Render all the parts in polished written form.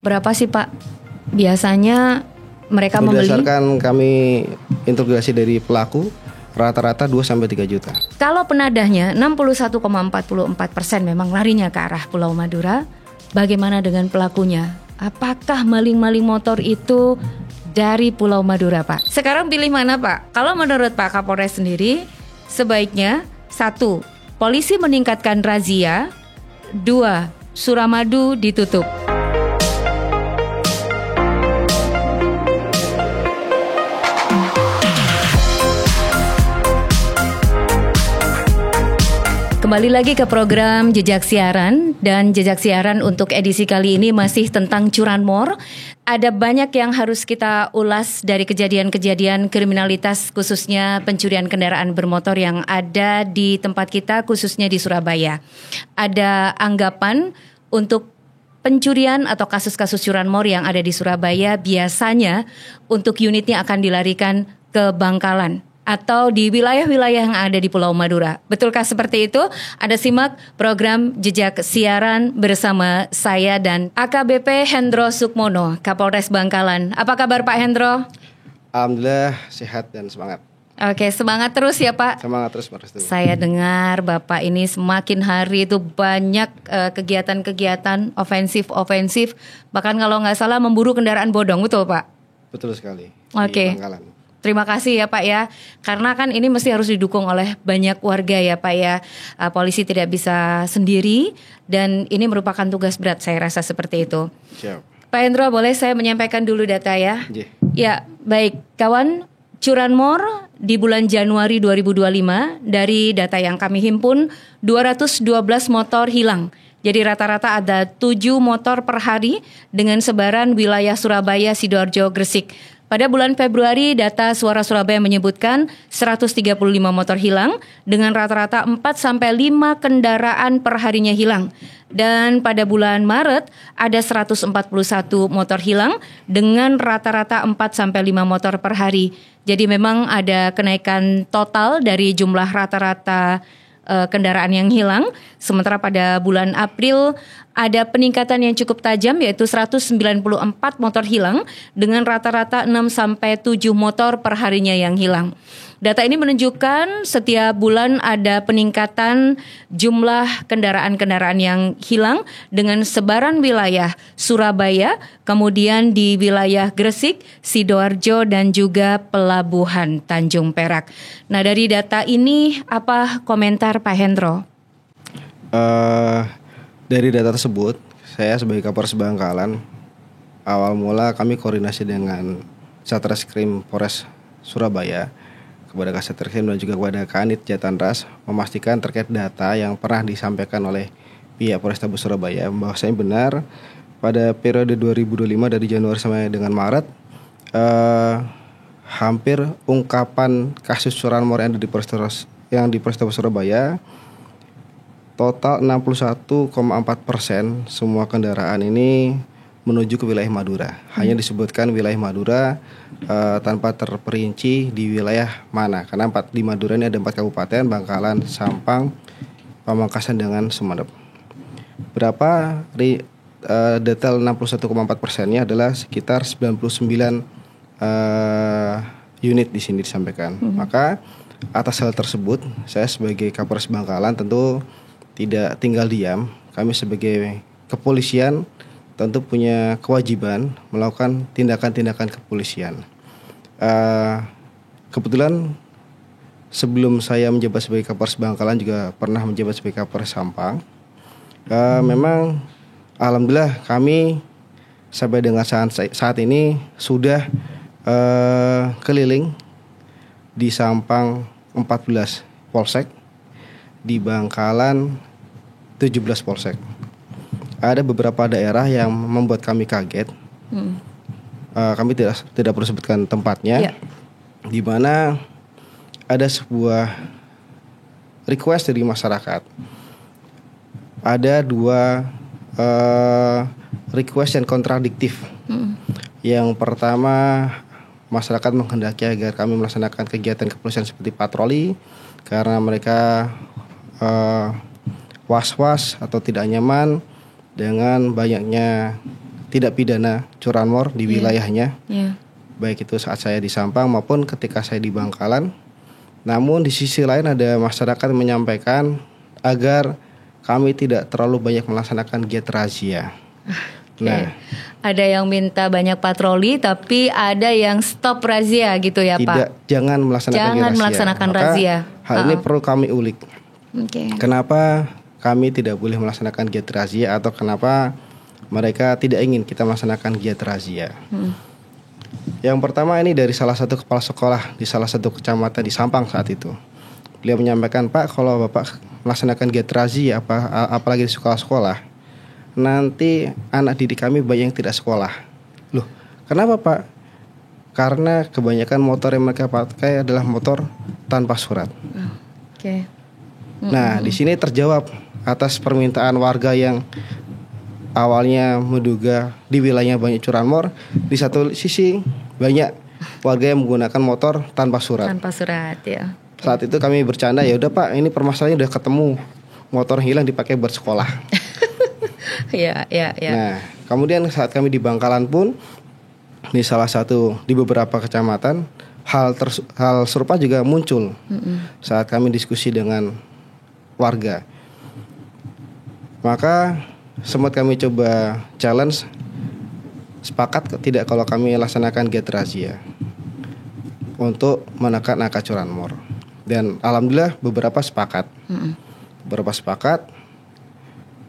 Berapa sih Pak biasanya mereka membeli? Berdasarkan kami interogasi dari pelaku, rata-rata 2-3 juta. Kalau penadahnya 61,44% memang larinya ke arah Pulau Madura. Bagaimana dengan pelakunya? Apakah maling-maling motor itu dari Pulau Madura Pak? Sekarang pilih mana Pak? Kalau menurut Pak Kapolres sendiri, sebaiknya 1. Polisi meningkatkan razia. 2. Suramadu ditutup. Kembali lagi ke program Jejak Siaran, dan Jejak Siaran untuk edisi kali ini masih tentang curanmor. Ada banyak yang harus kita ulas dari kejadian-kejadian kriminalitas, khususnya pencurian kendaraan bermotor yang ada di tempat kita, khususnya di Surabaya. Ada anggapan untuk pencurian atau kasus-kasus curanmor yang ada di Surabaya biasanya untuk unitnya akan dilarikan ke Bangkalan atau di wilayah-wilayah yang ada di Pulau Madura. Betulkah seperti itu? Anda simak program Jejak Siaran bersama saya dan AKBP Hendro Sukmono, Kapolres Bangkalan. Apa kabar Pak Hendro? Alhamdulillah sehat dan semangat. Oke, semangat terus ya Pak. Semangat terus Pak Restu. Saya dengar Bapak ini semakin hari itu banyak kegiatan-kegiatan ofensif. Bahkan kalau nggak salah memburu kendaraan bodong, betul Pak? Betul sekali. Oke. Di Bangkalan. Terima kasih ya Pak ya, karena kan ini mesti harus didukung oleh banyak warga ya Pak ya. Polisi tidak bisa sendiri dan ini merupakan tugas berat, saya rasa seperti itu. Siap. Pak Hendro, boleh saya menyampaikan dulu data ya? Iya. Ya, baik kawan. Curanmor di bulan Januari 2025 dari data yang kami himpun 212 motor hilang. Jadi rata-rata ada 7 motor per hari dengan sebaran wilayah Surabaya, Sidoarjo, Gresik. Pada bulan Februari, data Suara Surabaya menyebutkan 135 motor hilang dengan rata-rata 4-5 kendaraan per harinya hilang. Dan pada bulan Maret, ada 141 motor hilang dengan rata-rata 4-5 motor per hari. Jadi memang ada kenaikan total dari jumlah rata-rata kendaraan yang hilang. Sementara pada bulan April ada peningkatan yang cukup tajam, yaitu 194 motor hilang dengan rata-rata 6-7 motor per harinya yang hilang. Data ini menunjukkan setiap bulan ada peningkatan jumlah kendaraan-kendaraan yang hilang dengan sebaran wilayah Surabaya, kemudian di wilayah Gresik, Sidoarjo, dan juga Pelabuhan Tanjung Perak. Nah, dari data ini apa komentar Pak Hendro? Dari data tersebut, saya sebagai Kapolres Bangkalan, awal mula kami koordinasi dengan Satreskrim Polres Surabaya, kepada Kasetreskrim dan juga kepada Kanit Jatanras, memastikan terkait data yang pernah disampaikan oleh pihak Polrestabes Surabaya bahwasanya benar pada periode 2025 dari Januari sampai dengan Maret, hampir ungkapan kasus curanmor yang ada di Polrestabes Surabaya total 61,4% semua kendaraan ini menuju ke wilayah Madura. Hanya disebutkan wilayah Madura tanpa terperinci di wilayah mana. Karena di Madura ini ada 4 kabupaten, Bangkalan, Sampang, Pamekasan, dengan Sumeneb. Berapa detail 61,4%-nya adalah sekitar 99 unit di sini disampaikan. Maka atas hal tersebut, saya sebagai Kapolres Bangkalan tentu tidak tinggal diam. Kami sebagai kepolisian tentu punya kewajiban melakukan tindakan-tindakan kepolisian. Kebetulan sebelum saya menjabat sebagai Kapolres Bangkalan juga pernah menjabat sebagai Kapolres Sampang. Memang alhamdulillah kami sampai dengan saat ini sudah keliling di Sampang 14 polsek, di Bangkalan 17 polsek. Ada beberapa daerah yang membuat kami kaget. Kami tidak perlu sebutkan tempatnya. Di mana ada sebuah request dari masyarakat. Ada 2 request yang kontradiktif. Yang pertama, masyarakat menghendaki agar kami melaksanakan kegiatan kepolisian seperti patroli karena mereka was-was atau tidak nyaman dengan banyaknya tidak pidana curanmor di wilayahnya. Baik itu saat saya di Sampang maupun ketika saya di Bangkalan. Namun di sisi lain ada masyarakat yang menyampaikan agar kami tidak terlalu banyak melaksanakan giat razia. Nah, ada yang minta banyak patroli, tapi ada yang stop razia gitu ya Pak? Jangan melaksanakan razia. Hal ini perlu kami ulik. Kenapa kami tidak boleh melaksanakan giat razia atau kenapa mereka tidak ingin kita melaksanakan giat razia? Yang pertama ini dari salah satu kepala sekolah di salah satu kecamatan di Sampang saat itu. Beliau menyampaikan, Pak, kalau Bapak melaksanakan giat razia apalagi di sekolah-sekolah, nanti anak didik kami banyak yang tidak sekolah. Loh, kenapa Pak? Karena kebanyakan motor yang mereka pakai adalah motor tanpa surat. Nah, di sini terjawab atas permintaan warga yang awalnya menduga di wilayahnya banyak curanmor, di satu sisi banyak warga yang menggunakan motor tanpa surat. Ya. Saat itu kami bercanda, ya udah Pak, ini permasalahannya udah ketemu, motor hilang dipakai bersekolah. Ya. Nah, kemudian saat kami di Bangkalan pun di salah satu di beberapa kecamatan hal serupa juga muncul saat kami diskusi dengan warga. Maka sempat kami coba challenge, sepakat tidak kalau kami laksanakan giat razia untuk menekan angka curanmor. Dan alhamdulillah beberapa sepakat.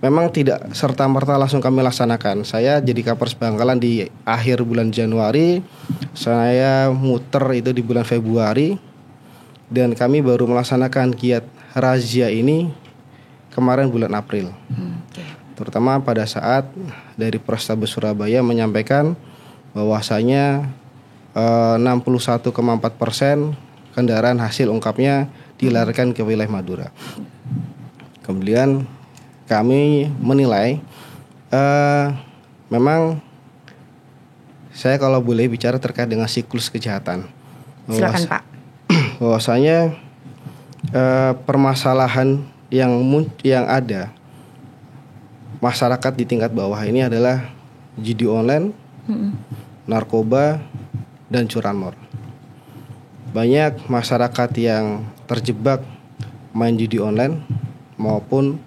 Memang tidak serta-merta langsung kami laksanakan. Saya jadi Kapolres Bangkalan di akhir bulan Januari, saya muter itu di bulan Februari, dan kami baru melaksanakan giat razia ini kemarin bulan April. Terutama pada saat dari Polrestabes Surabaya menyampaikan bahwasanya 61,4% kendaraan hasil ungkapnya dilarikan ke wilayah Madura. Kemudian kami menilai memang saya kalau boleh bicara terkait dengan siklus kejahatan. Silakan Pak. Bahwasanya permasalahan yang ada masyarakat di tingkat bawah ini adalah judi online, narkoba, dan curanmor. Banyak masyarakat yang terjebak main judi online maupun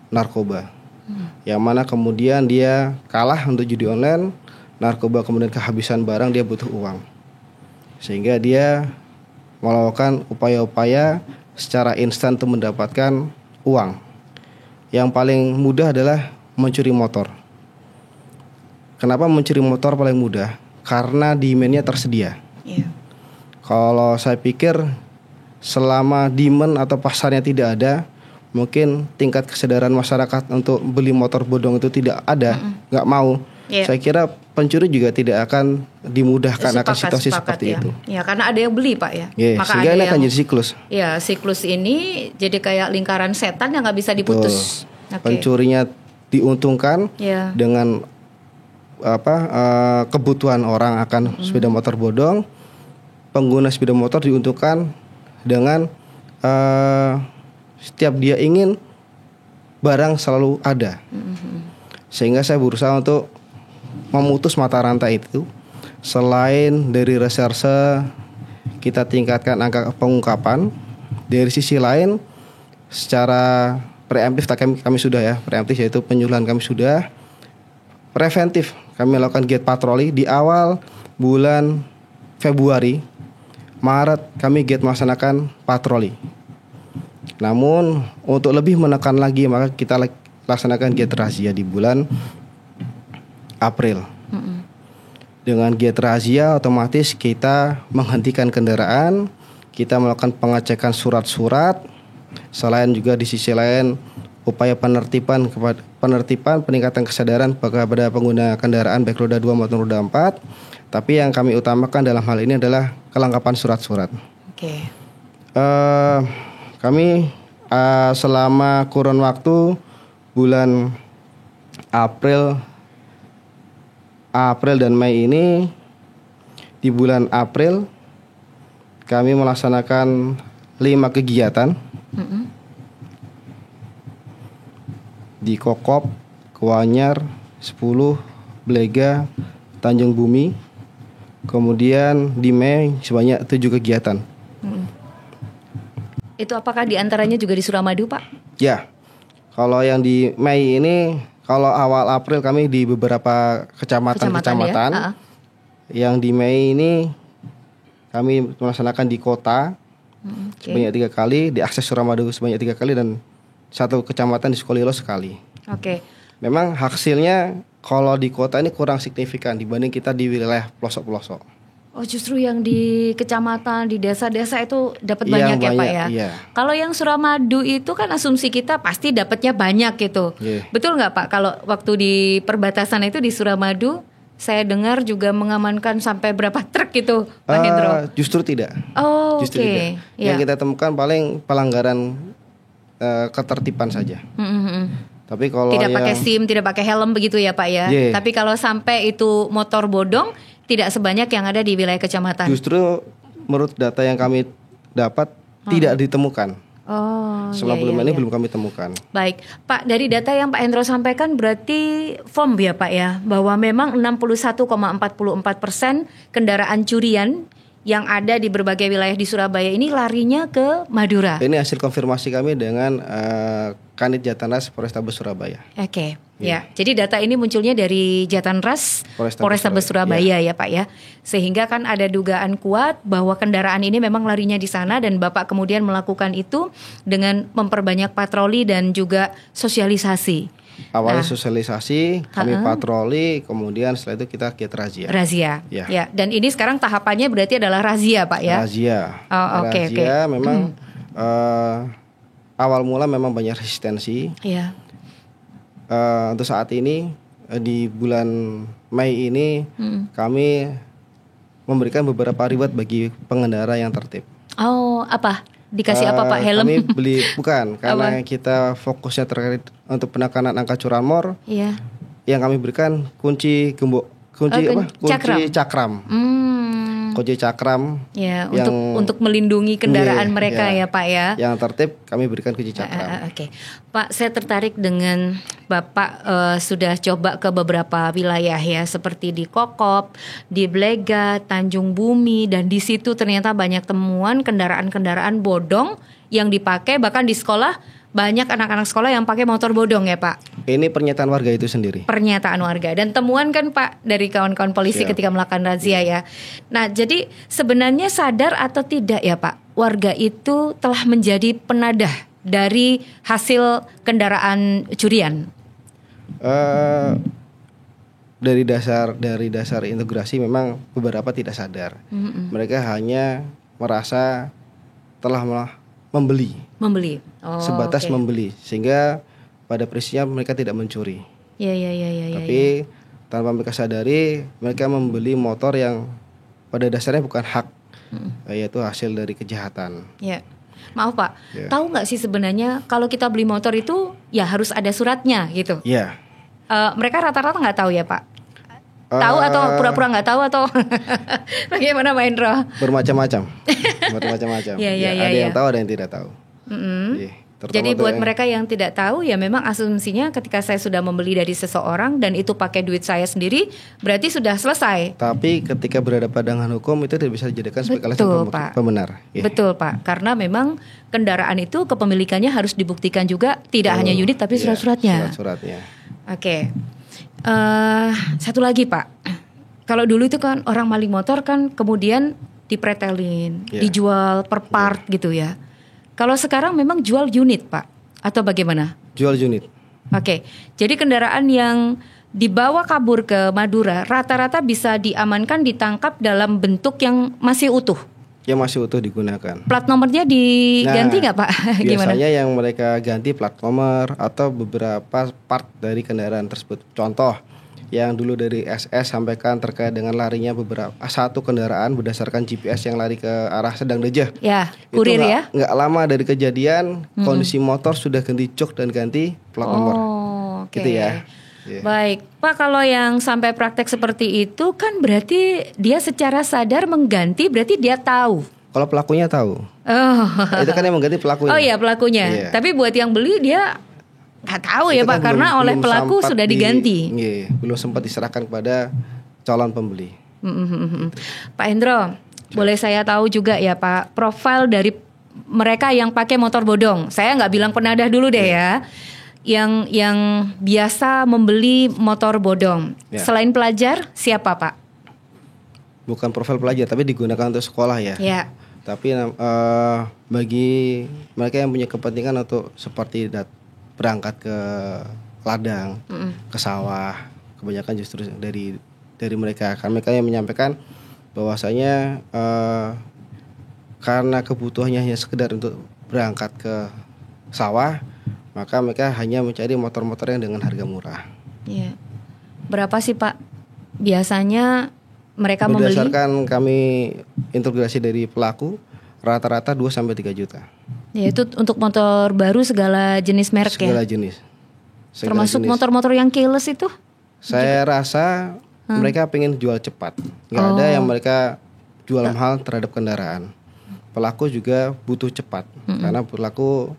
narkoba, yang mana kemudian dia kalah untuk judi online, narkoba kemudian kehabisan barang, dia butuh uang, sehingga dia melakukan upaya-upaya secara instan untuk mendapatkan uang. Yang paling mudah adalah mencuri motor. Kenapa mencuri motor paling mudah? Karena demand-nya tersedia. Kalau saya pikir selama demand atau pasarnya tidak ada, mungkin tingkat kesadaran masyarakat untuk beli motor bodong itu tidak ada, nggak mau. Saya kira pencuri juga tidak akan dimudahkan akan situasi seperti itu. Ya, karena ada yang beli Pak ya. Maka sehingga ini akan jadi siklus. Ya, siklus ini jadi kayak lingkaran setan yang nggak bisa diputus. Pencurinya diuntungkan dengan kebutuhan orang akan sepeda motor bodong. Pengguna sepeda motor diuntungkan dengan setiap dia ingin barang selalu ada. Sehingga saya berusaha untuk memutus mata rantai itu. Selain dari reserse kita tingkatkan angka pengungkapan, dari sisi lain secara preemptif kami sudah ya, preemptif yaitu penyuluhan kami sudah, preventif kami lakukan giat patroli di awal bulan Februari, Maret kami giat melaksanakan patroli. Namun untuk lebih menekan lagi maka kita laksanakan giat razia di bulan April. Dengan giat razia otomatis kita menghentikan kendaraan, kita melakukan pengecekan surat-surat. Selain juga di sisi lain upaya penertiban peningkatan kesadaran kepada pengguna kendaraan baik roda 2 maupun roda 4. Tapi yang kami utamakan dalam hal ini adalah kelengkapan surat-surat. Kami selama kurun waktu bulan April dan Mei ini, di bulan April kami melaksanakan 5 kegiatan di Kokop, Kuanyar, 10, Blega, Tanjung Bumi. Kemudian di Mei sebanyak 7 kegiatan. Itu apakah diantaranya juga di Suramadu, Pak? Ya, kalau yang di Mei ini, kalau awal April kami di beberapa kecamatan-kecamatan. Ya? Yang di Mei ini kami melaksanakan di kota sebanyak 3 kali, di akses Suramadu sebanyak 3 kali, dan 1 kecamatan di Sukolilo sekali. Oke. Memang hasilnya kalau di kota ini kurang signifikan dibanding kita di wilayah pelosok-pelosok. Oh, justru yang di kecamatan, di desa-desa itu dapat banyak ya, Pak ya? Iya. Kalau yang Suramadu itu kan asumsi kita pasti dapatnya banyak gitu. Yeah. Betul nggak, Pak? Kalau waktu di perbatasan itu di Suramadu, saya dengar juga mengamankan sampai berapa truk itu, Pak Hendro? Justru tidak. Oh, justru oke. tidak. Yang kita temukan paling pelanggaran ketertiban saja. Tapi kalau tidak pakai SIM, tidak pakai helm begitu ya, Pak ya. Yeah. Tapi kalau sampai itu motor bodong, tidak sebanyak yang ada di wilayah kecamatan. Justru menurut data yang kami dapat tidak ditemukan. Oh, Sebelum ini belum kami temukan. Baik, Pak, dari data yang Pak Hendro sampaikan berarti firm ya, Pak ya, bahwa memang 61,44% kendaraan curian yang ada di berbagai wilayah di Surabaya ini larinya ke Madura. Ini hasil konfirmasi kami dengan Kanit Jatanras Polrestabes Surabaya. Oke. Ya, jadi data ini munculnya dari Jatanras Polrestabes Surabaya ya Pak ya. Sehingga kan ada dugaan kuat bahwa kendaraan ini memang larinya di sana, dan Bapak kemudian melakukan itu dengan memperbanyak patroli dan juga sosialisasi. Awalnya sosialisasi, kami patroli, kemudian setelah itu kita giat razia. Razia. Ya, dan ini sekarang tahapannya berarti adalah razia, Pak ya. Razia. Oh, oke. Razia memang awal mula memang banyak resistensi. Iya. Untuk saat ini di bulan Mei ini kami memberikan beberapa reward bagi pengendara yang tertib. Oh, apa? Dikasih apa, Pak? Helm? Kami beli karena kita fokusnya terkait untuk penekanan angka curanmor. Iya. Yang kami berikan kunci gembok, kunci cakram. Kunci cakram. Ya, untuk melindungi kendaraan mereka ya, Pak ya. Yang tertib kami berikan kunci cakram. Oke. Pak, saya tertarik dengan Bapak sudah coba ke beberapa wilayah ya, seperti di Kokop, di Blega, Tanjung Bumi, dan di situ ternyata banyak temuan kendaraan-kendaraan bodong yang dipakai, bahkan di sekolah banyak anak-anak sekolah yang pakai motor bodong ya, Pak. Ini pernyataan warga itu sendiri. Pernyataan warga dan temuan kan, Pak, dari kawan-kawan polisi ketika melakukan razia ya. Nah, jadi sebenarnya sadar atau tidak ya, Pak, warga itu telah menjadi penadah dari hasil kendaraan curian? Dari dasar integrasi memang beberapa tidak sadar. Mereka hanya merasa telah membeli. Oh, sebatas membeli, sehingga pada prinsipnya mereka tidak mencuri. Ya. Tapi tanpa mereka sadari, mereka membeli motor yang pada dasarnya bukan hak, yaitu hasil dari kejahatan. Ya. Maaf Pak, tahu nggak sih sebenarnya kalau kita beli motor itu ya harus ada suratnya gitu? Iya. Mereka rata-rata nggak tahu ya Pak? Tahu atau pura-pura nggak tahu atau bagaimana, Pak Hendro? Bermacam-macam. Ada yang tahu, ada yang tidak tahu. Jadi buat mereka yang tidak tahu ya memang asumsinya ketika saya sudah membeli dari seseorang dan itu pakai duit saya sendiri berarti sudah selesai. Tapi ketika berhadapan dengan hukum itu tidak bisa dijadikan sebagai alasan pembenar. Betul Pak, karena memang kendaraan itu kepemilikannya harus dibuktikan juga, tidak hanya unit tapi surat-suratnya. Oke. Satu lagi Pak, kalau dulu itu kan orang maling motor kan kemudian dipretelin, dijual per part gitu ya. Kalau sekarang memang jual unit Pak, atau bagaimana? Jual unit. Oke, jadi kendaraan yang dibawa kabur ke Madura rata-rata bisa diamankan, ditangkap dalam bentuk yang masih utuh. Yang masih utuh digunakan. Plat nomornya diganti nggak Pak? Gimana? Biasanya yang mereka ganti plat nomor atau beberapa part dari kendaraan tersebut. Contoh, yang dulu dari SS sampaikan terkait dengan larinya satu kendaraan berdasarkan GPS yang lari ke arah Sedang Dejah. Ya, kurir ya. Nggak lama dari kejadian, kondisi motor sudah ganti jok dan ganti plat nomor. Okay. Gitu ya. Baik, Pak, kalau yang sampai praktek seperti itu kan berarti dia secara sadar mengganti, berarti dia tahu. Kalau pelakunya tahu. Itu kan yang mengganti pelakunya. Oh iya, pelakunya. Tapi buat yang beli dia Nggak tahu ya Itu Pak, kan karena oleh belum pelaku sempat sudah diganti. belum sempat diserahkan kepada calon pembeli. Pak Hendro, boleh saya tahu juga ya Pak, profil dari mereka yang pakai motor bodong. Saya nggak bilang penadah dulu deh ya. Yang biasa membeli motor bodong. Ya. Selain pelajar, siapa Pak? Bukan profil pelajar, tapi digunakan untuk sekolah ya. Ya. Tapi bagi mereka yang punya kepentingan untuk seperti berangkat ke ladang, ke sawah, kebanyakan justru dari mereka. Karena mereka yang menyampaikan bahwasanya karena kebutuhannya hanya sekedar untuk berangkat ke sawah, maka mereka hanya mencari motor-motor yang dengan harga murah. Iya. Berapa sih Pak biasanya mereka membeli? Berdasarkan kami integrasi dari pelaku, rata-rata 2-3 juta. Ya, itu untuk motor baru segala jenis merek Segala ya? jenis. Termasuk motor-motor yang keyless itu? Saya rasa mereka pengen jual cepat. Nggak ada yang mereka jual mahal terhadap kendaraan. Pelaku juga butuh cepat. Karena pelaku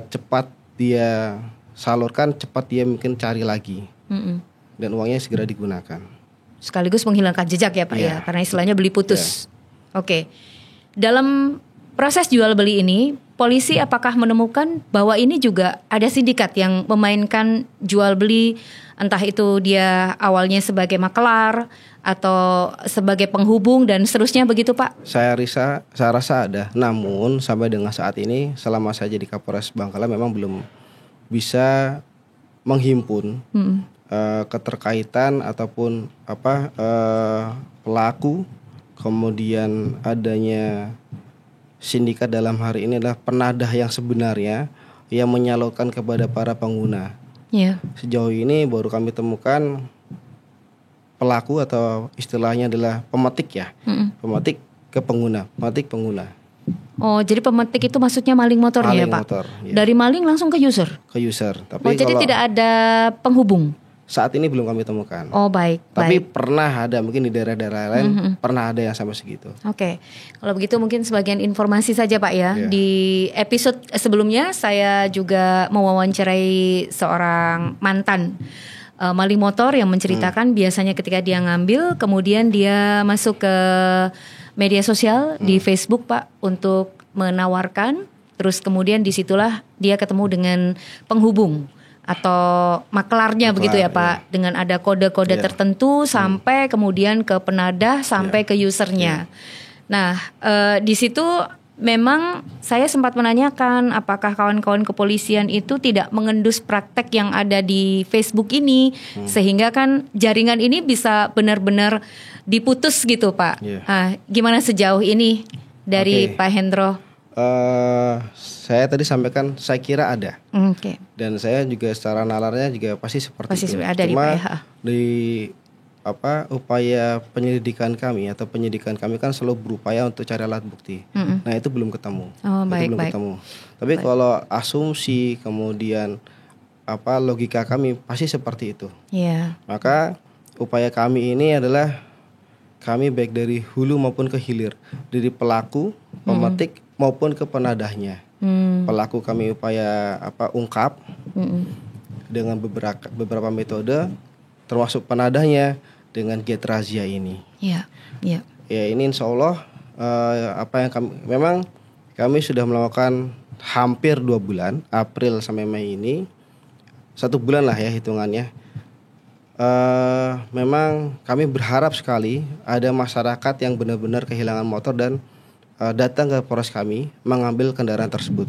cepat dia salurkan, cepat dia mungkin cari lagi. Dan uangnya segera digunakan. Sekaligus menghilangkan jejak ya Pak ya, karena istilahnya beli putus. Oke. Dalam proses jual beli ini, polisi apakah menemukan bahwa ini juga ada sindikat yang memainkan jual beli, entah itu dia awalnya sebagai makelar atau sebagai penghubung dan seterusnya begitu Pak? Saya rasa ada. Namun sampai dengan saat ini, selama saya jadi Kapolres Bangkalan memang belum bisa menghimpun keterkaitan ataupun pelaku, kemudian adanya sindikat dalam hari ini adalah penadah yang sebenarnya yang menyalurkan kepada para pengguna. Yeah. Sejauh ini baru kami temukan pelaku atau istilahnya adalah pemetik ya, pemetik ke pengguna, pemetik pengguna. Oh, jadi pemetik itu maksudnya maling motornya ya Pak? Motor, ya. Dari maling langsung ke user? Ke user. Tapi jadi tidak ada penghubung? Saat ini belum kami temukan. Oh baik. Tapi pernah ada, mungkin di daerah-daerah lain pernah ada yang sampai segitu. Oke. Kalau begitu mungkin sebagian informasi saja Pak ya. Di episode sebelumnya saya juga mewawancarai seorang mantan maling motor yang menceritakan biasanya ketika dia ngambil, kemudian dia masuk ke media sosial di Facebook Pak untuk menawarkan, terus kemudian disitulah dia ketemu dengan penghubung atau makelarnya begitu ya Pak, dengan ada kode-kode tertentu sampai kemudian ke penadah sampai ke usernya. Nah di situ memang saya sempat menanyakan apakah kawan-kawan kepolisian itu tidak mengendus praktek yang ada di Facebook ini sehingga kan jaringan ini bisa benar-benar diputus gitu Pak. Nah, gimana sejauh ini dari Pak Hendro? Saya tadi sampaikan saya kira ada. Dan saya juga secara nalarnya juga pasti seperti itu. Ada. Cuma di upaya penyelidikan kami atau penyidikan kami kan selalu berupaya untuk cari alat bukti. Nah itu belum ketemu. Ketemu. Tapi kalau asumsi kemudian logika kami pasti seperti itu. Maka upaya kami ini adalah kami baik dari hulu maupun ke hilir, dari pelaku, pemetik maupun ke penadahnya. Pelaku kami upaya ungkap dengan beberapa metode, termasuk penadahnya dengan get razia ini. Ya ini insya Allah kami sudah melakukan hampir 2 bulan, April sampai Mei ini, 1 bulan lah ya hitungannya. Memang kami berharap sekali ada masyarakat yang benar-benar kehilangan motor dan datang ke Polres kami mengambil kendaraan tersebut.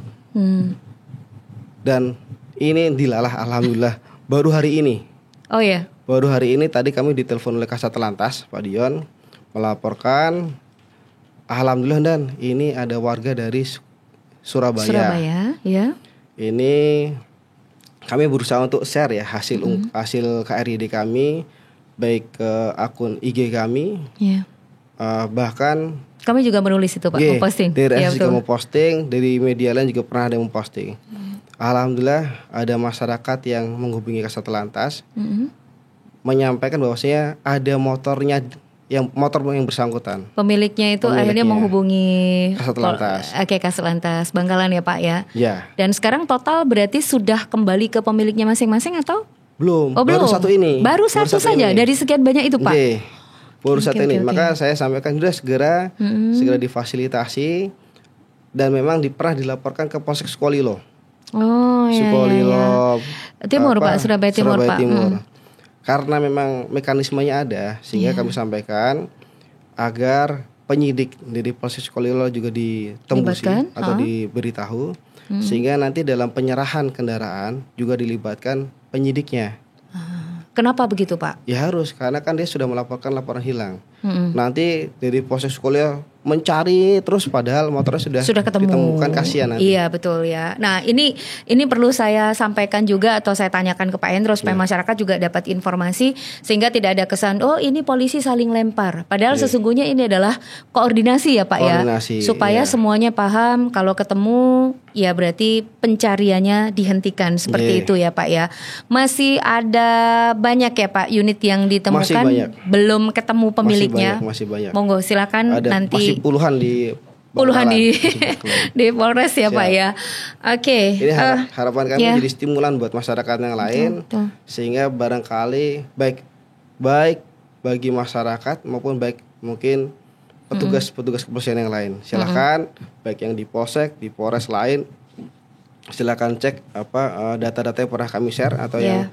Dan ini dilalah alhamdulillah baru hari ini. Oh ya. Baru hari ini tadi kami ditelepon oleh Kasat Lantas Pak Dion melaporkan, alhamdulillah dan ini ada warga dari Surabaya ya. Ini kami berusaha untuk share ya hasil KRID kami baik ke akun IG kami. Bahkan kami juga menulis itu Pak, memposting. Dari juga memposting, dari media lain juga pernah ada yang memposting. Alhamdulillah ada masyarakat yang menghubungi Kasat Lantas menyampaikan bahwasanya ada motornya yang motor yang bersangkutan. Pemiliknya itu akhirnya menghubungi Kasat Lantas. Oke, Kasat Lantas Bangkalan ya Pak ya. Ya. Dan sekarang total berarti sudah kembali ke pemiliknya masing-masing atau? Belum. Oh, baru satu ini. Baru satu saja ini. dari sekian banyak itu Pak. Oke. Baru satu ini. Oke. Maka saya sampaikan sudah segera difasilitasi dan memang pernah dilaporkan ke Polsek Sukolilo. Oh iya. Sukolilo Timur Pak, Surabaya Timur Pak. Karena memang mekanismenya ada, sehingga kami sampaikan agar penyidik dari Polsek Sukolilo juga ditembusi atau diberitahu, sehingga nanti dalam penyerahan kendaraan juga dilibatkan penyidiknya. Kenapa begitu Pak? Ya harus, karena kan dia sudah melaporkan laporan hilang. Nanti dari Polsek Sukolilo mencari terus padahal motornya sudah ketemu, kan kasihan nanti. Iya betul ya. Nah ini perlu saya sampaikan juga atau saya tanyakan ke Pak Hendro supaya masyarakat juga dapat informasi sehingga tidak ada kesan oh ini polisi saling lempar. Padahal sesungguhnya ini adalah koordinasi ya Pak ya. Supaya semuanya paham kalau ketemu ya berarti pencariannya dihentikan seperti itu ya Pak ya. Masih ada banyak ya Pak unit yang ditemukan belum ketemu pemiliknya. Masih banyak. Monggo silakan ada, nanti. Masih puluhan di di Polres ya Pak ya. Oke. Ini harapan kami jadi stimulan buat masyarakat yang lain, sehingga barangkali baik bagi masyarakat maupun baik mungkin petugas kepolisian yang lain. Silakan baik yang di Polsek, di Polres lain, silakan cek data-data yang pernah kami share atau yang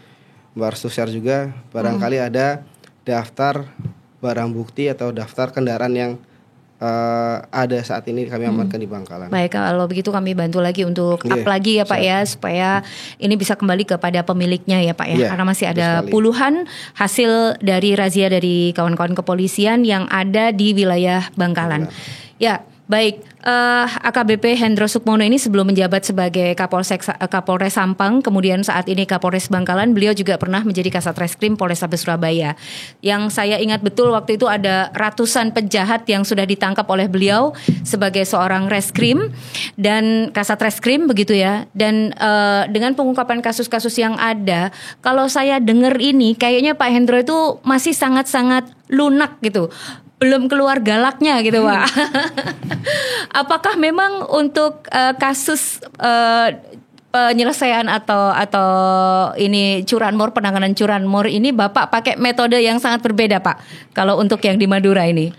Mbak Restu share juga. Barangkali ada daftar barang bukti atau daftar kendaraan yang ada saat ini kami amankan di Bangkalan. Baik, kalau begitu kami bantu lagi untuk up lagi ya Pak ya, supaya ini bisa kembali kepada pemiliknya ya Pak ya. Karena masih ada puluhan hasil dari razia dari kawan-kawan kepolisian yang ada di wilayah Bangkalan. Ya, baik. AKBP Hendro Sukmono ini sebelum menjabat sebagai Kapolres Sampang, kemudian saat ini Kapolres Bangkalan, beliau juga pernah menjadi Kasat Reskrim Polrestabes Surabaya. Yang saya ingat betul waktu itu ada ratusan penjahat yang sudah ditangkap oleh beliau sebagai seorang reskrim dan Kasat Reskrim begitu ya. Dan dengan pengungkapan kasus-kasus yang ada, kalau saya dengar ini kayaknya Pak Hendro itu masih sangat-sangat lunak gitu. Belum keluar galaknya gitu Pak. Apakah memang untuk kasus penyelesaian atau ini curanmor, penanganan curanmor ini Bapak pakai metode yang sangat berbeda Pak? Kalau untuk yang di Madura ini?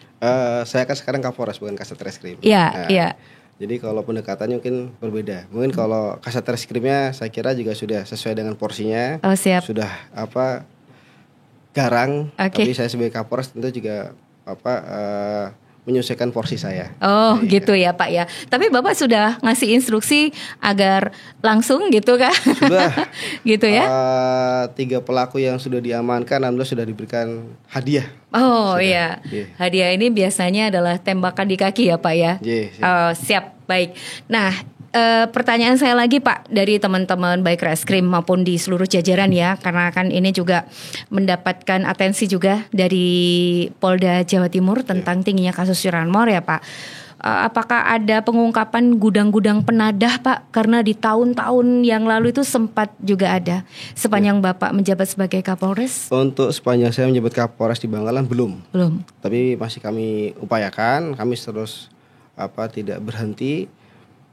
Saya kan sekarang Kapolres bukan Kasat Reskrim. Iya, iya. Jadi kalau pendekatannya mungkin berbeda. Mungkin kalau Kasat Reskrimnya saya kira juga sudah sesuai dengan porsinya. Oh siap. Sudah garang. Tapi saya sebagai Kapolres tentu juga menyesuaikan porsi saya. Oh gitu ya Pak ya. Tapi Bapak sudah ngasih instruksi agar langsung gitu kan? Sudah. Gitu ya. 3 pelaku yang sudah diamankan alhamdulillah sudah diberikan hadiah. Oh iya. Hadiah ini biasanya adalah tembakan di kaki ya Pak ya. Siap. Baik. Nah, pertanyaan saya lagi Pak dari teman-teman baik Reskrim maupun di seluruh jajaran ya, karena kan ini juga mendapatkan atensi juga dari Polda Jawa Timur tentang tingginya kasus curanmor ya Pak. Apakah ada pengungkapan gudang-gudang penadah Pak? Karena di tahun-tahun yang lalu itu sempat juga ada sepanjang Bapak menjabat sebagai Kapolres. Untuk sepanjang saya menjabat Kapolres di Bangkalan belum. Tapi masih kami upayakan, kami terus tidak berhenti.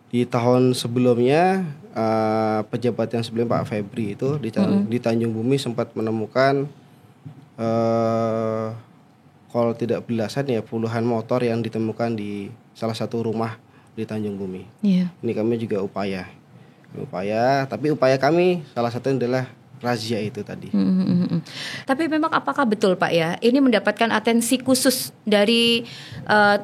Di tahun sebelumnya pejabat yang sebelumnya Pak Febri itu di Tanjung Bumi sempat menemukan kalau tidak belasan ya puluhan motor yang ditemukan di salah satu rumah di Tanjung Bumi. Ini kami juga upaya, tapi upaya kami salah satunya adalah razia itu tadi. Tapi memang apakah betul Pak ya, ini mendapatkan atensi khusus dari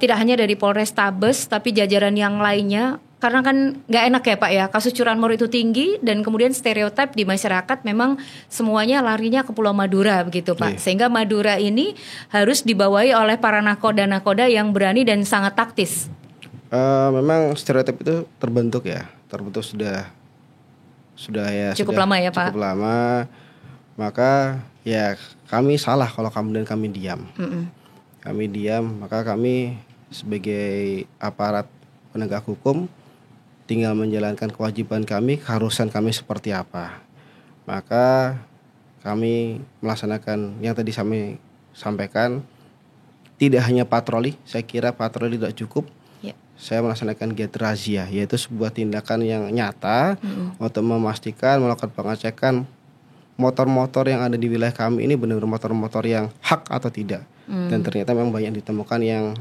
tidak hanya dari Polrestabes tapi jajaran yang lainnya? Karena kan nggak enak ya Pak ya, kasus curanmor itu tinggi dan kemudian stereotip di masyarakat memang semuanya larinya ke Pulau Madura begitu Pak. Sehingga Madura ini harus dibawahi oleh para nakoda-nakoda yang berani dan sangat taktis. Memang stereotip itu terbentuk sudah cukup lama ya Pak. Cukup lama. Maka ya kami salah kalau kemudian kami diam. Kami diam, maka kami sebagai aparat penegak hukum tinggal menjalankan kewajiban kami, keharusan kami seperti apa. Maka kami melaksanakan yang tadi kami sampaikan, tidak hanya patroli, saya kira patroli tidak cukup. Ya. Saya melaksanakan giat razia, yaitu sebuah tindakan yang nyata untuk memastikan melakukan pengecekan motor-motor yang ada di wilayah kami ini benar-benar motor-motor yang hak atau tidak. Dan ternyata memang banyak ditemukan yang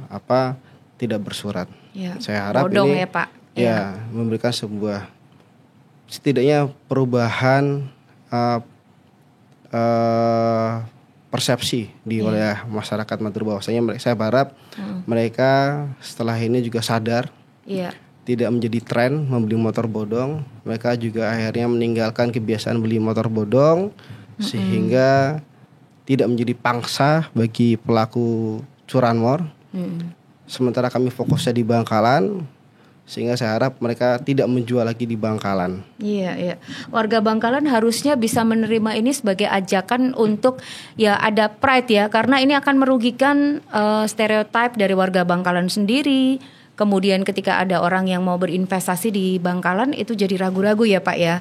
tidak bersurat. Ya. Saya harap bodong ini ya Pak. ya memberikan sebuah setidaknya perubahan persepsi di wilayah masyarakat Madura, bahwasanya saya berharap mereka setelah ini juga sadar, tidak menjadi tren membeli motor bodong. Mereka juga akhirnya meninggalkan kebiasaan beli motor bodong, sehingga tidak menjadi pangsa bagi pelaku curanmor. Sementara kami fokusnya di Bangkalan, sehingga saya harap mereka tidak menjual lagi di Bangkalan. Iya. Warga Bangkalan harusnya bisa menerima ini sebagai ajakan untuk ya ada pride ya, karena ini akan merugikan stereotip dari warga Bangkalan sendiri. Kemudian ketika ada orang yang mau berinvestasi di Bangkalan itu jadi ragu-ragu ya Pak ya.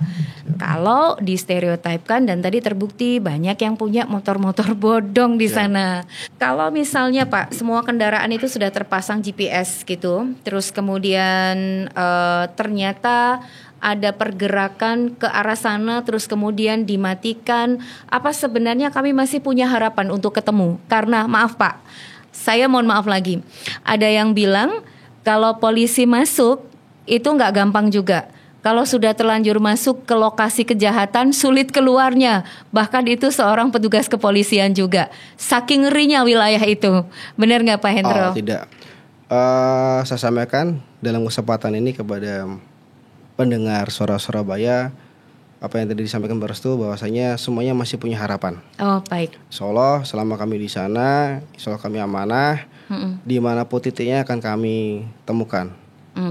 Kalau distereotipkan dan tadi terbukti banyak yang punya motor-motor bodong di sana. Kalau misalnya Pak, semua kendaraan itu sudah terpasang GPS gitu, terus kemudian ternyata ada pergerakan ke arah sana terus kemudian dimatikan, apa sebenarnya kami masih punya harapan untuk ketemu? Karena maaf Pak, saya mohon maaf lagi, ada yang bilang kalau polisi masuk itu nggak gampang juga. Kalau sudah terlanjur masuk ke lokasi kejahatan sulit keluarnya. Bahkan itu seorang petugas kepolisian juga. Saking ngerinya wilayah itu. Benar nggak Pak Hendro? Oh tidak. Saya sampaikan dalam kesempatan ini kepada pendengar Suara Surabaya, apa yang tadi disampaikan Mbak Restu, bahwasanya semuanya masih punya harapan. Oh baik. Insya Allah selama kami di sana, insya Allah kami amanah. Dimanapun titiknya akan kami temukan.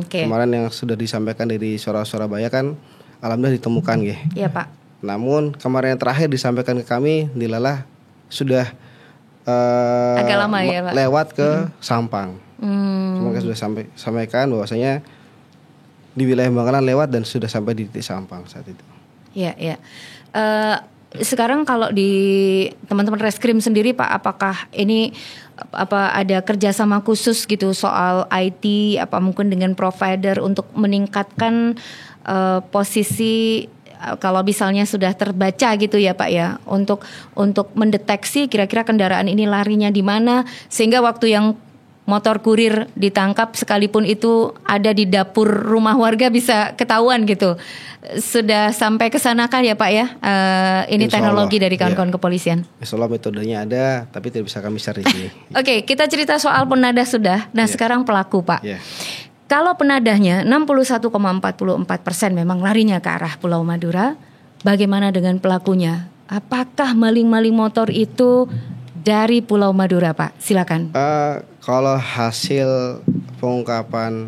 Kemarin yang sudah disampaikan dari Suara Surabaya kan alhamdulillah ditemukan ya. Iya Pak. Namun kemarin yang terakhir disampaikan ke kami dilalah sudah agak lama ya Pak, lewat ke Sampang. Mereka sudah sampaikan bahwasanya di wilayah Bangkalan lewat dan sudah sampai di titik Sampang saat itu. Iya. Sekarang kalau di teman-teman reskrim sendiri Pak, apakah ini ada kerjasama khusus gitu soal IT, apa mungkin dengan provider untuk meningkatkan posisi kalau misalnya sudah terbaca gitu ya Pak ya, untuk mendeteksi kira-kira kendaraan ini larinya di mana, sehingga waktu yang motor kurir ditangkap sekalipun itu ada di dapur rumah warga bisa ketahuan gitu. Sudah sampai ke sana kan ya Pak ya? Ini teknologi dari kawan-kawan kepolisian. Insya Allah metodenya ada, tapi tidak bisa kami share di sini. Oke, kita cerita soal penadah sudah. Nah sekarang pelaku Pak. Kalau penadahnya 61,44% memang larinya ke arah Pulau Madura. Bagaimana dengan pelakunya? Apakah maling-maling motor itu dari Pulau Madura Pak? Silakan. Kalau hasil pengungkapan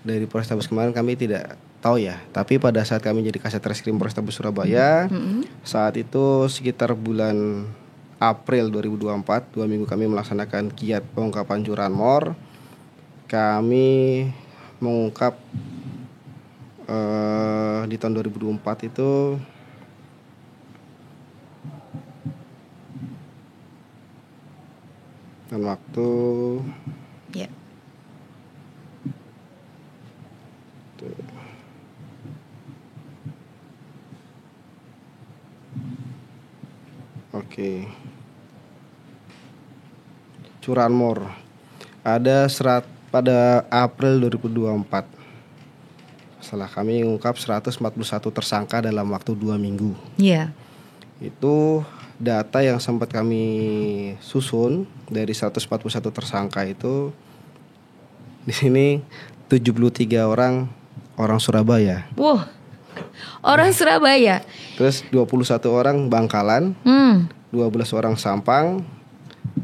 dari Polrestabes kemarin kami tidak tahu ya. Tapi pada saat kami jadi Kasat Reskrim Polrestabes Surabaya, saat itu sekitar bulan April 2024, 2 minggu kami melaksanakan giat pengungkapan curanmor. Kami mengungkap di tahun 2024 itu dan waktu curanmor ada pada April 2024. Setelah kami mengungkap 141 tersangka dalam waktu 2 minggu. Itu data yang sempat kami susun dari 141 tersangka itu, di sini 73 orang Surabaya. Wah, orang Surabaya. Terus 21 orang Bangkalan, 12 orang Sampang,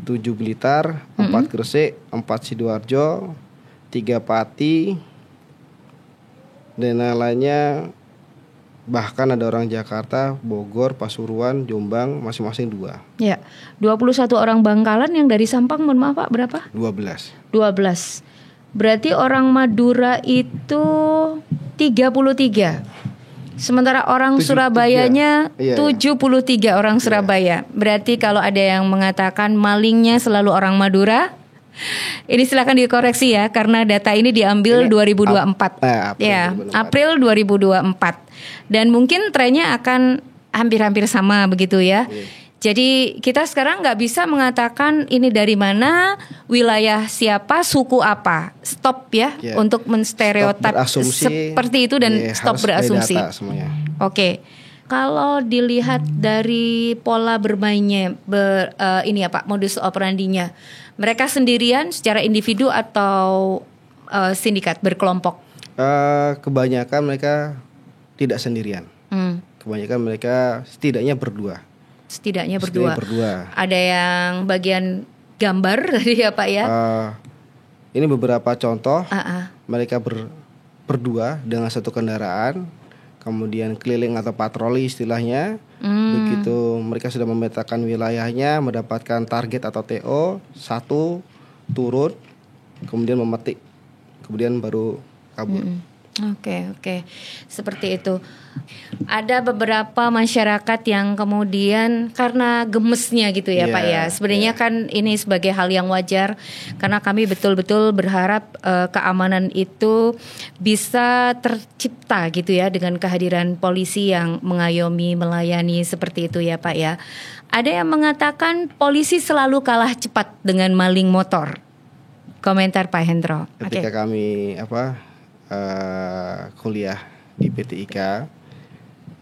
7 Blitar, 4 Gresik, 4 Sidoarjo, 3 Pati, dan lainnya. Bahkan ada orang Jakarta, Bogor, Pasuruan, Jombang, masing-masing 2. 21 orang Bangkalan, yang dari Sampang mohon maaf Pak berapa? 12. Berarti orang Madura itu 33. Sementara orang 73. Surabayanya Iya, 73 orang Surabaya. Berarti kalau ada yang mengatakan malingnya selalu orang Madura, ini silakan dikoreksi ya, karena data ini diambil Ini 2024. April 2024. April 2024. Dan mungkin trennya akan hampir-hampir sama begitu ya. Iya. Jadi kita sekarang nggak bisa mengatakan ini dari mana, wilayah siapa, suku apa. Stop ya, untuk menstereotip seperti itu dan stop berasumsi. Oke. Kalau dilihat dari pola bermainnya, ini ya Pak, modus operandinya, mereka sendirian secara individu atau sindikat berkelompok? Kebanyakan mereka tidak sendirian. Kebanyakan mereka setidaknya berdua. Setidaknya berdua. Ada yang bagian gambar tadi ya Pak ya? Ini beberapa contoh. Mereka berdua dengan satu kendaraan, kemudian keliling atau patroli istilahnya. Begitu mereka sudah memetakan wilayahnya, mendapatkan target atau TO, satu turun, kemudian memetik, kemudian baru kabur. Oke. Seperti itu. Ada beberapa masyarakat yang kemudian karena gemesnya gitu ya Pak ya. Sebenarnya kan ini sebagai hal yang wajar, karena kami betul-betul berharap keamanan itu bisa tercipta gitu ya dengan kehadiran polisi yang mengayomi, melayani seperti itu ya Pak ya. Ada yang mengatakan polisi selalu kalah cepat dengan maling motor. Komentar Pak Hendro. Ketika kami kuliah di PT IKA,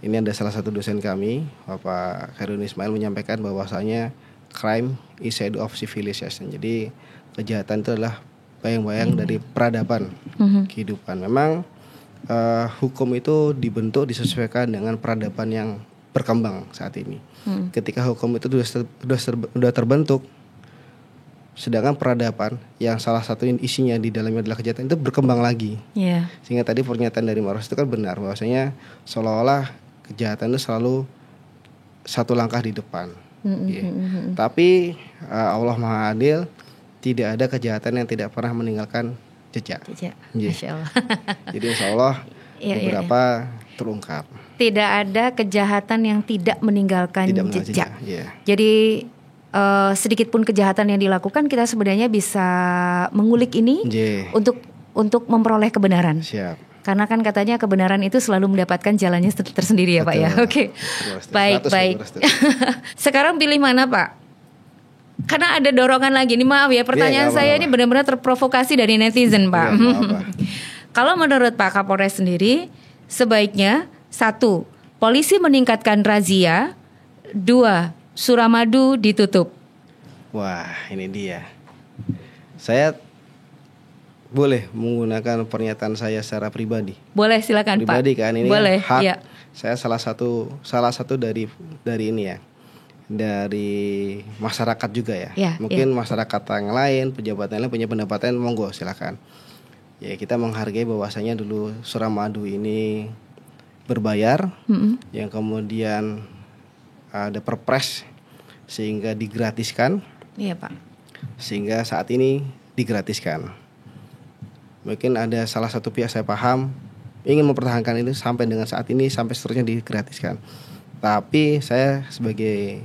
ini ada salah satu dosen kami, Bapak Khairul Ismail, menyampaikan bahwasanya crime is shadow of civilization. Jadi kejahatan itu adalah bayang-bayang dari peradaban kehidupan. Memang hukum itu dibentuk disesuaikan dengan peradaban yang berkembang saat ini. Ketika hukum itu sudah terbentuk, sedangkan peradaban yang salah satu isinya di dalamnya adalah kejahatan itu berkembang lagi. Sehingga tadi pernyataan dari Maros itu kan benar, bahwasanya seolah-olah kejahatan itu selalu satu langkah di depan. Tapi Allah Maha Adil, tidak ada kejahatan yang tidak pernah meninggalkan jejak. Masya Allah. Jadi insya Allah beberapa terungkap. Tidak ada kejahatan yang tidak meninggalkan jejak. Jadi sedikit pun kejahatan yang dilakukan, kita sebenarnya bisa mengulik ini untuk memperoleh kebenaran. Siap. Karena kan katanya kebenaran itu selalu mendapatkan jalannya tersendiri ya Pak ya. Oke. Baik. Sekarang pilih mana Pak? Karena ada dorongan lagi nih, maaf ya, pertanyaan saya ini benar-benar terprovokasi dari netizen Pak. Kalau menurut Pak Kapolres sendiri, sebaiknya 1. Polisi meningkatkan razia, 2. Suramadu ditutup. Wah, ini dia. Saya boleh menggunakan pernyataan saya secara pribadi. Boleh, silakan pribadi, Pak. Kan ini boleh, hak. Ya. Saya salah satu dari ini ya. Dari masyarakat juga ya. Mungkin masyarakat yang lain, pejabat yang lain punya pendapat lain, monggo silakan. Ya, kita menghargai bahwasanya dulu Suramadu ini berbayar, yang kemudian ada perpres sehingga digratiskan. Iya Pak. Sehingga saat ini digratiskan. Mungkin ada salah satu pihak, saya paham, ingin mempertahankan itu sampai dengan saat ini, sampai seterusnya digratiskan. Tapi saya sebagai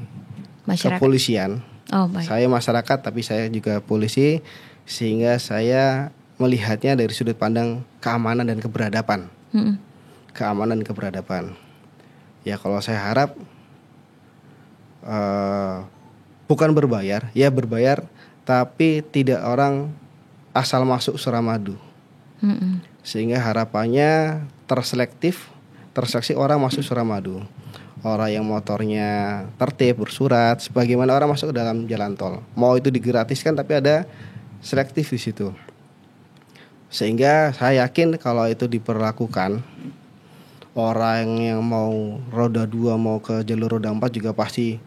masyarakat. Kepolisian, saya masyarakat tapi saya juga polisi, sehingga saya melihatnya dari sudut pandang keamanan dan keberadaban. Keamanan dan keberadaban. Ya kalau saya harap bukan berbayar, ya berbayar, tapi tidak orang asal masuk Suramadu. Sehingga harapannya terseleksi orang masuk Suramadu. Orang yang motornya tertib, bersurat, sebagaimana orang masuk ke dalam jalan tol. Mau itu digratiskan, tapi ada selektif di situ. Sehingga saya yakin kalau itu diperlakukan, orang yang mau roda 2 mau ke jalur roda 4 juga pasti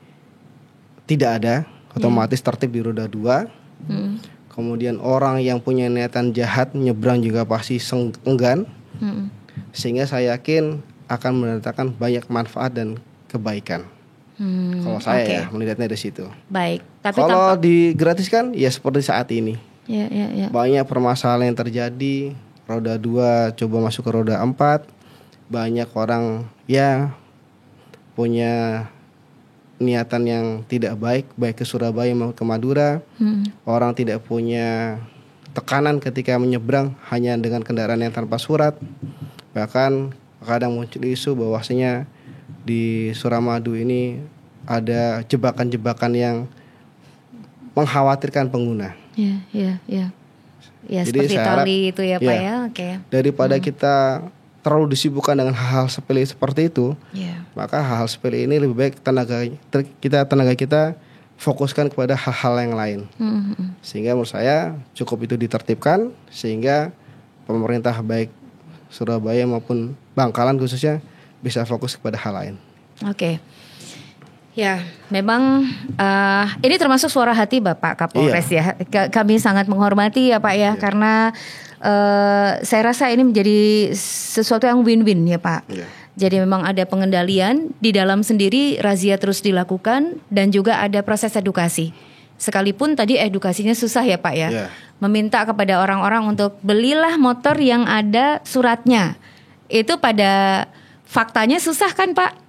tidak ada, otomatis tertib di roda 2. Kemudian orang yang punya niatan jahat nyebrang juga pasti enggan. Sehingga saya yakin akan mendatangkan banyak manfaat dan kebaikan. Kalau saya melihatnya dari situ. Baik. Tapi kalau digratiskan ya seperti saat ini. Ya. Banyak permasalahan yang terjadi. Roda 2 coba masuk ke roda 4. banyak orang ya punya niatan yang tidak baik ke Surabaya maupun ke Madura. Orang tidak punya tekanan ketika menyeberang hanya dengan kendaraan yang tanpa surat. Bahkan kadang muncul isu bahwasanya di Suramadu ini ada jebakan-jebakan yang mengkhawatirkan pengguna. Ya, Jadi seperti tali itu ya Pak ya. Oke. Daripada kita terlalu disibukkan dengan hal-hal sepele seperti itu, maka hal-hal sepele ini lebih baik tenaga kita fokuskan kepada hal-hal yang lain. Sehingga menurut saya cukup itu ditertibkan sehingga pemerintah baik Surabaya maupun Bangkalan khususnya bisa fokus kepada hal lain. Oke. Ya, memang ini termasuk suara hati Bapak Kapolres ya. Kami sangat menghormati ya Pak ya, karena saya rasa ini menjadi sesuatu yang win-win ya Pak. Jadi memang ada pengendalian di dalam sendiri, razia terus dilakukan dan juga ada proses edukasi. Sekalipun tadi edukasinya susah ya Pak ya. Meminta kepada orang-orang untuk belilah motor yang ada suratnya. Itu pada faktanya susah kan Pak?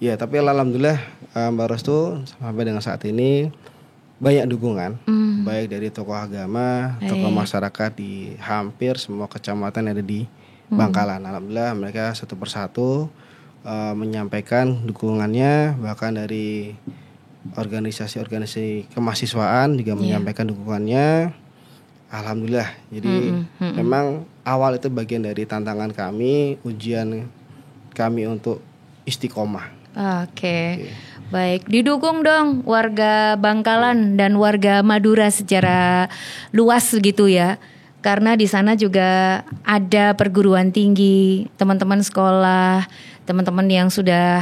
Ya, tapi alhamdulillah Mbak Restu sampai dengan saat ini banyak dukungan, baik dari tokoh agama, tokoh masyarakat di hampir semua kecamatan yang ada di Bangkalan. Alhamdulillah mereka satu persatu menyampaikan dukungannya, bahkan dari organisasi kemahasiswaan juga menyampaikan dukungannya. Alhamdulillah. Jadi memang awal itu bagian dari tantangan kami, ujian kami untuk istiqomah. Oke. Baik, didukung dong warga Bangkalan dan warga Madura secara luas gitu ya. Karena di sana juga ada perguruan tinggi, teman-teman sekolah, teman-teman yang sudah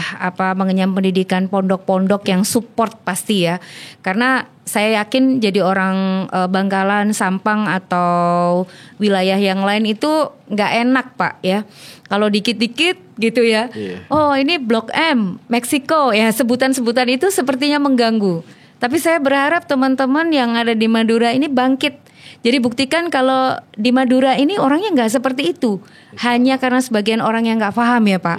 mengenyam pendidikan, pondok-pondok yang support pasti ya. Karena saya yakin jadi orang Bangkalan, Sampang atau wilayah yang lain itu nggak enak Pak ya. Kalau dikit-dikit gitu ya. Oh ini Blok M, Meksiko ya, sebutan-sebutan itu sepertinya mengganggu. Tapi saya berharap teman-teman yang ada di Madura ini bangkit. Jadi buktikan kalau di Madura ini orangnya nggak seperti itu. Hanya karena sebagian orang yang nggak paham ya Pak.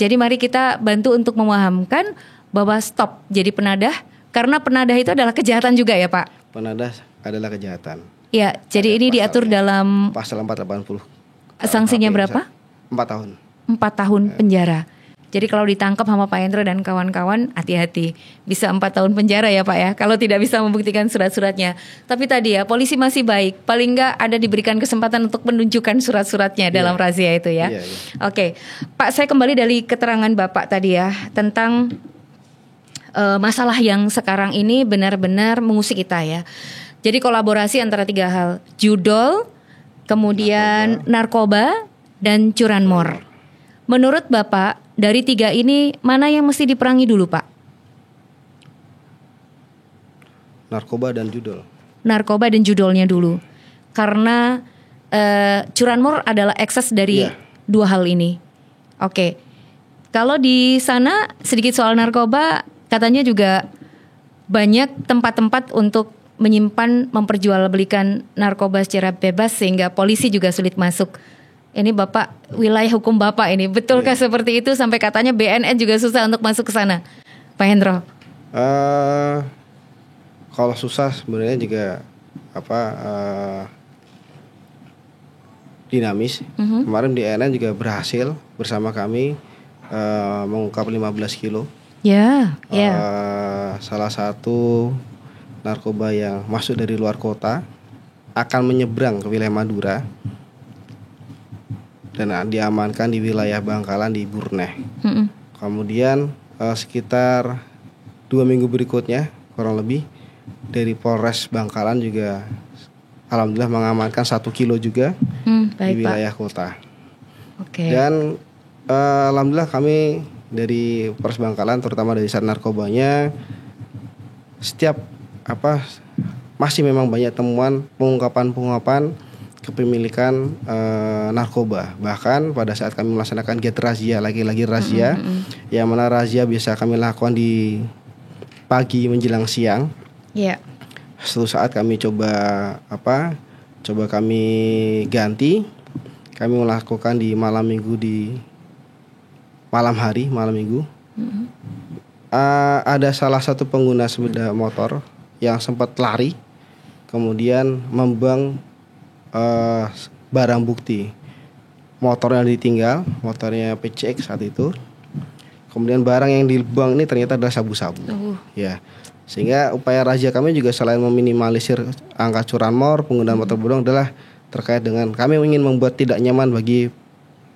Jadi mari kita bantu untuk memahamkan bahwa stop jadi penadah. Karena penadah itu adalah kejahatan juga ya Pak. Penadah adalah kejahatan. Ya, jadi ini diatur dalam pasal 480. Sanksinya berapa? 4 tahun. 4 tahun penjara. Jadi kalau ditangkap sama Pak Hendro dan kawan-kawan, hati-hati. Bisa 4 tahun penjara ya Pak ya, kalau tidak bisa membuktikan surat-suratnya. Tapi tadi ya, polisi masih baik. Paling enggak ada diberikan kesempatan untuk menunjukkan surat-suratnya dalam razia itu ya. Oke, Pak, saya kembali dari keterangan Bapak tadi ya, tentang masalah yang sekarang ini benar-benar mengusik kita ya. Jadi kolaborasi antara 3 hal. Judol, kemudian narkoba dan curanmor. Menurut Bapak, dari 3 ini mana yang mesti diperangi dulu Pak? Narkoba dan judol. Narkoba dan judolnya dulu. Karena curanmor adalah ekses dari 2 hal ini. Oke. Kalau di sana sedikit soal narkoba, katanya juga banyak tempat-tempat untuk menyimpan, memperjualbelikan narkoba secara bebas sehingga polisi juga sulit masuk. Ini Bapak, wilayah hukum Bapak ini, betulkah seperti itu sampai katanya BNN juga susah untuk masuk ke sana, Pak Hendro? Kalau susah sebenarnya juga dinamis. Kemarin BNN juga berhasil bersama kami mengungkap 15 kilo. Salah satu narkoba yang masuk dari luar kota akan menyeberang ke wilayah Madura dan diamankan di wilayah Bangkalan di Burneh. Kemudian sekitar 2 minggu berikutnya kurang lebih dari Polres Bangkalan juga alhamdulillah mengamankan 1 kilo juga di wilayah kota. Dan alhamdulillah kami dari Polres Bangkalan terutama dari Sat Narkobanya setiap masih memang banyak temuan pengungkapan kepemilikan narkoba. Bahkan pada saat kami melaksanakan get razia, lagi-lagi razia, yang mana razia biasa kami lakukan di pagi menjelang siang. Suatu saat kami coba kami ganti, kami melakukan di malam minggu di malam hari, malam minggu. Ada salah satu pengguna sepeda motor yang sempat lari, kemudian membuang barang bukti. Motornya ditinggal, motornya PCX saat itu. Kemudian barang yang dibuang ini ternyata adalah sabu-sabu. Ya. Sehingga upaya razia kami juga selain meminimalisir angka curanmor penggunaan motor bodong adalah terkait dengan kami ingin membuat tidak nyaman bagi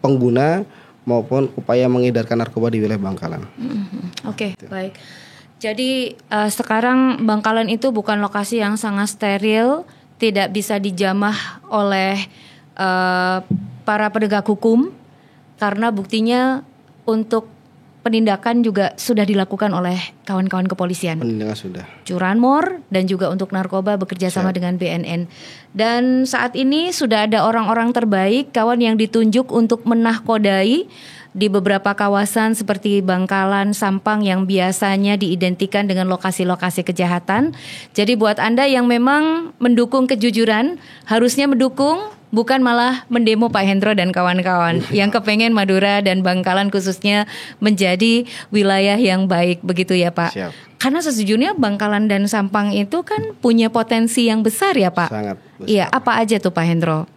pengguna maupun upaya mengedarkan narkoba di wilayah Bangkalan. Oke, baik. Jadi sekarang Bangkalan itu bukan lokasi yang sangat steril, tidak bisa dijamah oleh para penegak hukum karena buktinya untuk penindakan juga sudah dilakukan oleh kawan-kawan kepolisian. Penindakan sudah. Curanmor dan juga untuk narkoba bekerja sama dengan BNN. Dan saat ini sudah ada orang-orang terbaik kawan yang ditunjuk untuk menahkodai di beberapa kawasan seperti Bangkalan, Sampang yang biasanya diidentikan dengan lokasi-lokasi kejahatan. Jadi buat Anda yang memang mendukung kejujuran, harusnya mendukung bukan malah mendemo Pak Hendro dan kawan-kawan yang kepengen Madura dan Bangkalan khususnya menjadi wilayah yang baik, begitu ya Pak? Siap. Karena sejujurnya Bangkalan dan Sampang itu kan punya potensi yang besar ya Pak? Sangat besar. Iya, apa aja tuh Pak Hendro?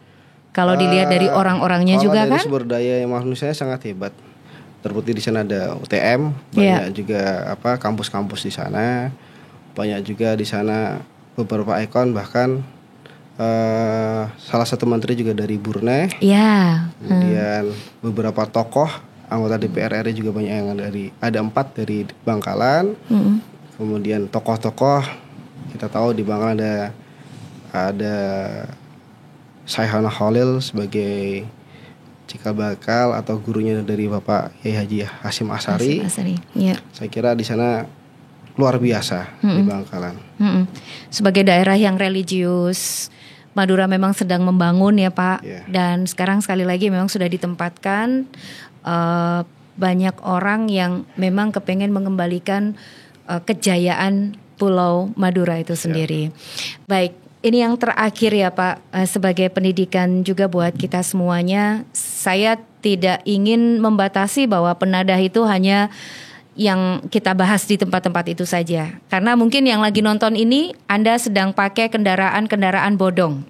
Kalau dilihat dari orang-orangnya juga kan? Kalau dari sumber daya yang manusianya sangat hebat. Terbukti di sana ada UTM, banyak juga kampus-kampus di sana, banyak juga di sana beberapa ikon, bahkan salah satu menteri juga dari Brunei. Iya. Kemudian beberapa tokoh anggota DPR RI juga banyak yang ada 4 dari Bangkalan. Kemudian tokoh-tokoh kita tahu di Bangkalan ada Syaihana Khalil sebagai cikal bakal atau gurunya dari Bapak Kiai Haji Hasyim Asy'ari. Ya. Saya kira di sana luar biasa di Bangkalan. Sebagai daerah yang religius, Madura memang sedang membangun ya Pak. Dan sekarang sekali lagi memang sudah ditempatkan banyak orang yang memang kepengen mengembalikan kejayaan Pulau Madura itu sendiri. Baik. Ini yang terakhir ya Pak, sebagai pendidikan juga buat kita semuanya. Saya tidak ingin membatasi bahwa penadah itu hanya yang kita bahas di tempat-tempat itu saja. Karena mungkin yang lagi nonton ini Anda sedang pakai kendaraan-kendaraan bodong.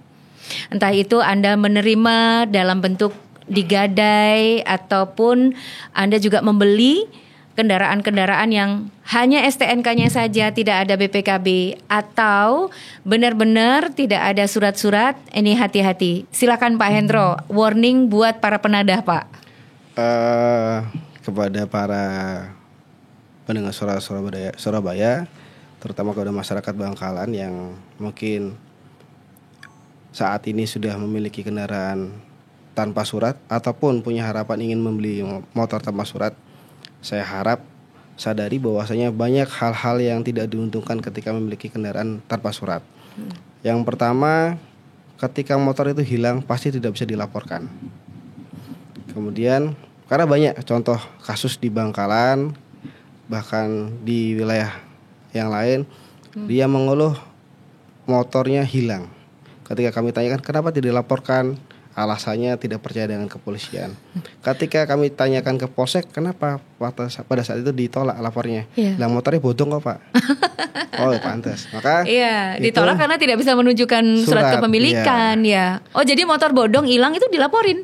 Entah itu Anda menerima dalam bentuk digadai ataupun Anda juga membeli kendaraan-kendaraan yang hanya STNK-nya saja, tidak ada BPKB, atau benar-benar tidak ada surat-surat. Ini hati-hati. Silakan Pak Hendro, warning buat para penadah Pak. Kepada para pendengar suara Surabaya, terutama kepada masyarakat Bangkalan yang mungkin saat ini sudah memiliki kendaraan tanpa surat ataupun punya harapan ingin membeli motor tanpa surat, saya harap sadari bahwasanya banyak hal-hal yang tidak diuntungkan ketika memiliki kendaraan tanpa surat. Yang pertama, ketika motor itu hilang pasti tidak bisa dilaporkan. Kemudian, karena banyak contoh kasus di Bangkalan, bahkan di wilayah yang lain, dia mengeluh motornya hilang. Ketika kami tanyakan kenapa tidak dilaporkan, alasannya tidak percaya dengan kepolisian. Ketika kami tanyakan ke Polsek, kenapa pada saat itu ditolak lapornya? Lah motornya bodong kok Pak. Oh pantas. Maka ditolak karena tidak bisa menunjukkan surat kepemilikan ya. Oh jadi motor bodong hilang itu dilaporin?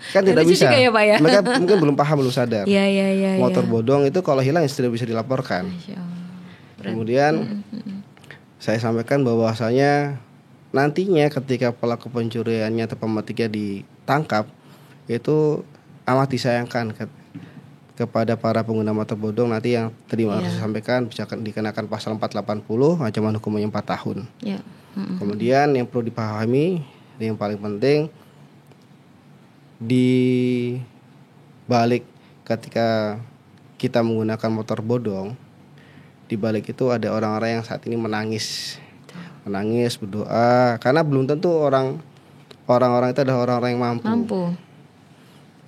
Kan tidak bisa. Ya, Pak, ya? Mereka mungkin belum paham, belum sadar. Motor ya. bodong itu kalau hilang tidak bisa dilaporkan. Kemudian saya sampaikan bahwasanya nantinya ketika pelaku pencuriannya atau pematiknya ditangkap, itu amat disayangkan kepada para pengguna motor bodong nanti yang tadi saya sampaikan bisa dikenakan pasal 480 ancaman hukumannya 4 tahun. Kemudian yang perlu dipahami, yang paling penting di balik ketika kita menggunakan motor bodong, di balik itu ada orang-orang yang saat ini menangis berdoa karena belum tentu orang-orang itu adalah orang-orang yang mampu.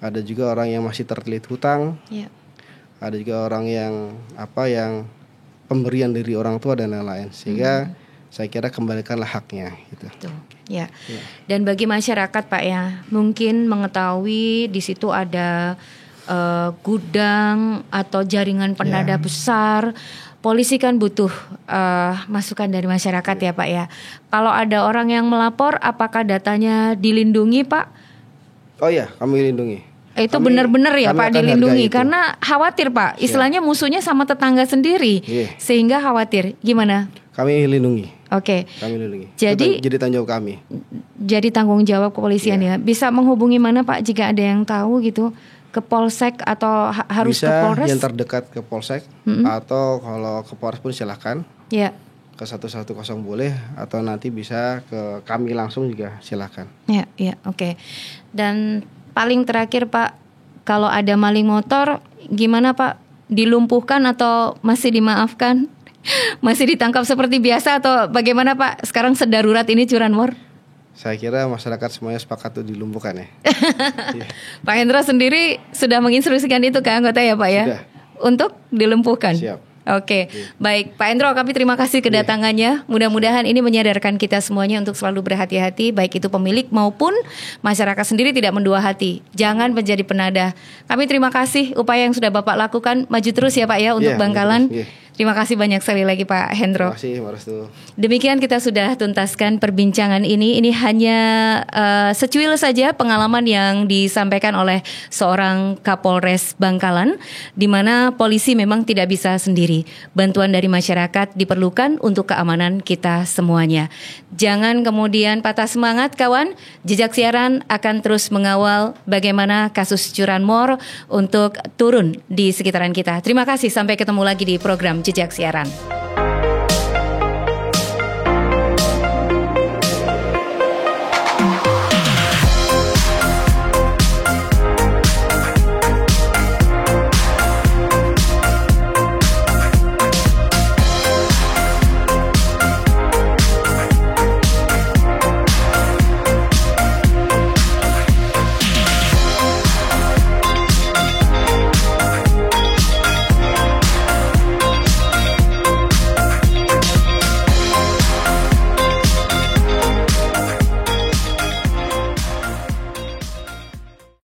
Ada juga orang yang masih terlilit hutang. Ada juga orang yang yang pemberian dari orang tua dan lain-lain. Sehingga saya kira kembalikanlah haknya gitu. Betul. Ya. Dan bagi masyarakat Pak ya, mungkin mengetahui di situ ada gudang atau jaringan penada besar. Polisi kan butuh masukan dari masyarakat ya Pak ya. Kalau ada orang yang melapor, apakah datanya dilindungi Pak? Oh ya, kami lindungi. Itu benar-benar ya Pak dilindungi karena khawatir Pak, istilahnya musuhnya sama tetangga sendiri, sehingga khawatir. Gimana? Kami lindungi. Oke. Kami lindungi. Jadi tanggung jawab kami. Jadi tanggung jawab kepolisian ya. Bisa menghubungi mana Pak jika ada yang tahu gitu? Ke Polsek atau harus bisa ke Polres? Yang terdekat ke Polsek atau kalau ke Polres pun silakan. Ya. Ke 110 boleh atau nanti bisa ke kami langsung juga silakan. Ya, oke. Dan paling terakhir Pak, kalau ada maling motor gimana Pak? Dilumpuhkan atau masih dimaafkan? Masih ditangkap seperti biasa atau bagaimana Pak? Sekarang sedarurat ini curanmor? Saya kira masyarakat semuanya sepakat untuk dilumpuhkan ya. Pak Hendra sendiri sudah menginstruksikan itu ke anggota ya Pak ya? Sudah. Untuk dilumpuhkan? Siap. Oke. Baik Pak Hendro, kami terima kasih kedatangannya. Mudah-mudahan ini menyadarkan kita semuanya untuk selalu berhati-hati, baik itu pemilik maupun masyarakat sendiri tidak mendua hati. Jangan menjadi penadah. Kami terima kasih upaya yang sudah Bapak lakukan. Maju terus ya Pak ya untuk Bangkalan. Terima kasih banyak sekali lagi Pak Hendro. Terima kasih Mbak Restu. Demikian kita sudah tuntaskan perbincangan ini. Ini hanya secuil saja pengalaman yang disampaikan oleh seorang Kapolres Bangkalan, di mana polisi memang tidak bisa sendiri. Bantuan dari masyarakat diperlukan untuk keamanan kita semuanya. Jangan kemudian patah semangat kawan. Jejak Siaran akan terus mengawal bagaimana kasus curanmor untuk turun di sekitaran kita. Terima kasih, sampai ketemu lagi di program Jejak Siaran.